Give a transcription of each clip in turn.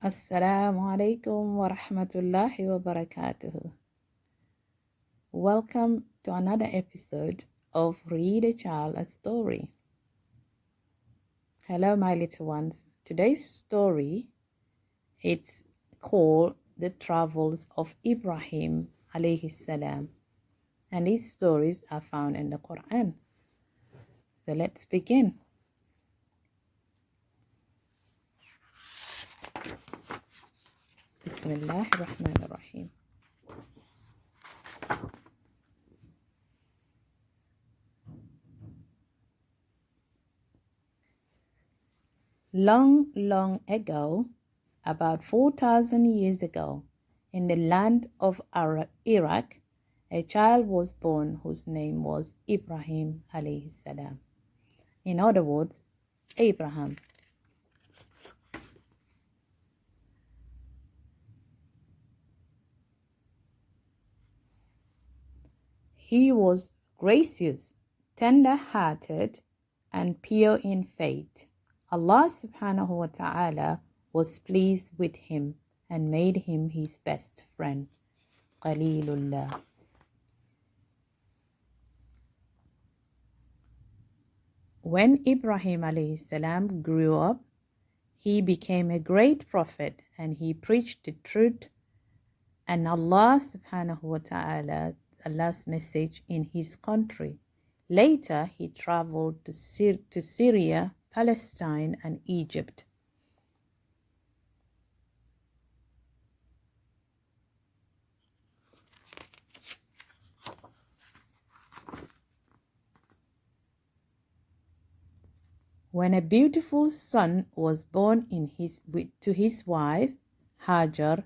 Assalamu alaykum wa rahmatullahi wa barakatuh. Welcome to another episode of Read a Child a Story. Hello, my little ones. Today's story, it's called The Travels of Ibrahim alayhi salam. And these stories are found in the Quran. So let's begin. Bismillahir Rahmanir Rahim. Long, long ago, about 4,000 years ago, in the land of Iraq, a child was born whose name was Ibrahim alayhi salam. In other words, Abraham. He was gracious, tender-hearted, and pure in faith. Allah subhanahu wa ta'ala was pleased with him and made him his best friend. Qalilullah. When Ibrahim alayhi salam grew up, he became a great prophet and he preached the truth and Allah subhanahu wa ta'ala, Allah's message in his country. Later, he traveled to Syria, Palestine, and Egypt. When a beautiful son was born to his wife, Hajar,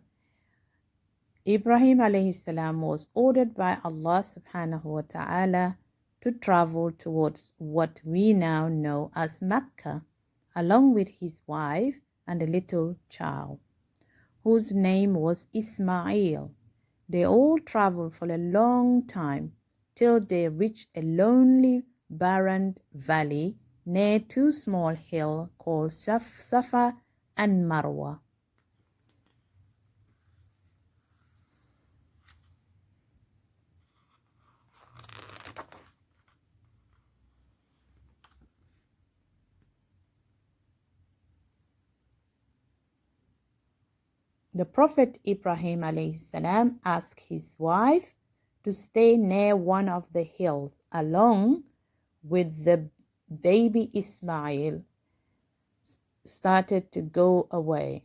Ibrahim alayhi salam was ordered by Allah subhanahu wa ta'ala to travel towards what we now know as Mecca, along with his wife and a little child, whose name was Ismail. They all traveled for a long time till they reached a lonely, barren valley near two small hills called Safa and Marwa. The Prophet Ibrahim alayhi salam asked his wife to stay near one of the hills along with the baby Ismail started to go away.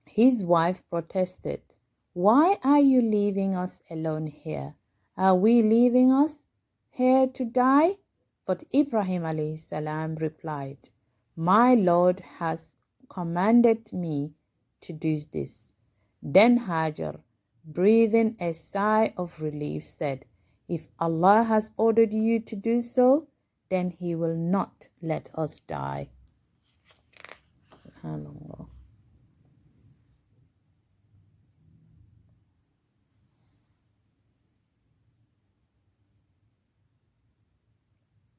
His wife protested, "Why are you leaving us alone here? Are we leaving us here to die?" But Ibrahim alayhi salam replied, "My Lord has commanded me to do this." Then Hajar, breathing a sigh of relief, said, "If Allah has ordered you to do so, then He will not let us die." SubhanAllah.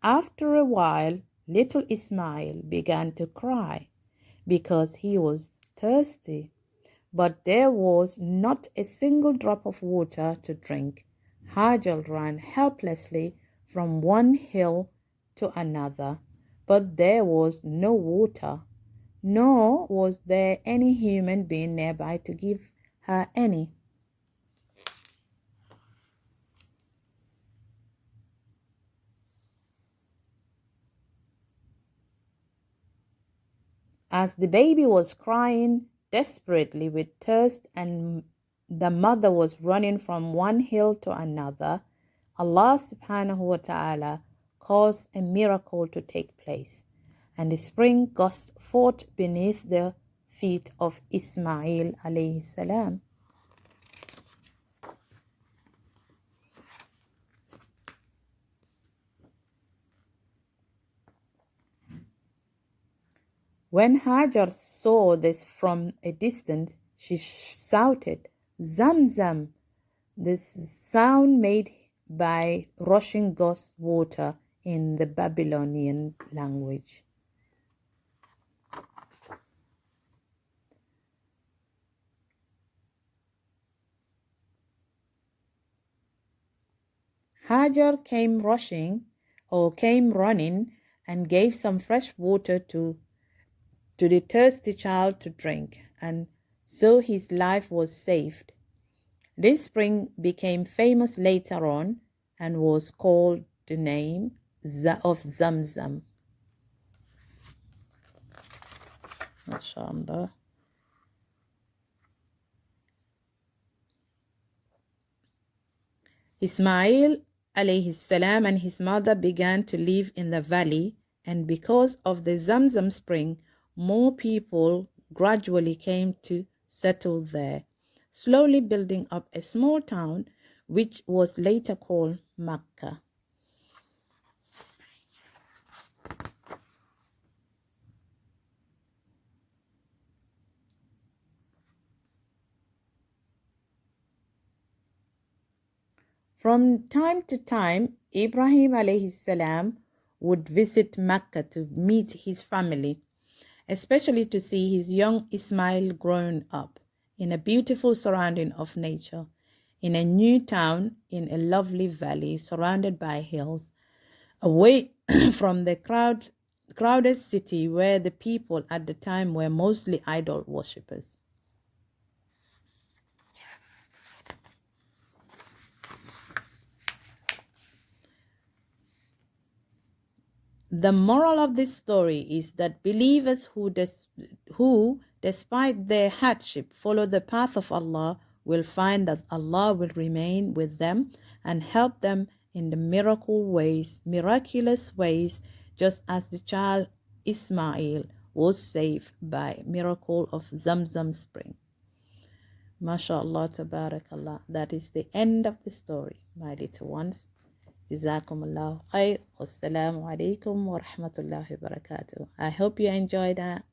After a while, little Ismail began to cry because he was thirsty, but there was not a single drop of water to drink. Hajar ran helplessly from one hill to another, but there was no water, nor was there any human being nearby to give her any. As the baby was crying desperately with thirst and the mother was running from one hill to another, Allah subhanahu wa ta'ala caused a miracle to take place, and the spring gushed forth beneath the feet of Ismail alayhi salam. When Hajar saw this from a distance, she shouted, "Zamzam!" This sound made by rushing gust water in the Babylonian language. Hajar came running and gave some fresh water to the thirsty child to drink, and so his life was saved. This spring became famous later on and was called the name of Zamzam. MashaAllah. Ismail alayhi salam and his mother began to live in the valley, and because of the Zamzam spring, more people gradually came to settle there, slowly building up a small town which was later called Makkah. From time to time, Ibrahim alayhi salam would visit Mecca to meet his family, especially to see his young Ismail grown up in a beautiful surrounding of nature, in a new town, in a lovely valley surrounded by hills, away from the crowded city where the people at the time were mostly idol worshippers. The moral of this story is that believers who, despite their hardship, follow the path of Allah will find that Allah will remain with them and help them in the miraculous ways, just as the child Ismail was saved by miracle of Zamzam spring. MashaAllah, tabarakallah. That is the end of the story, my little ones. جزاكم الله خير والسلام عليكم ورحمة الله وبركاته. I hope you enjoyed that.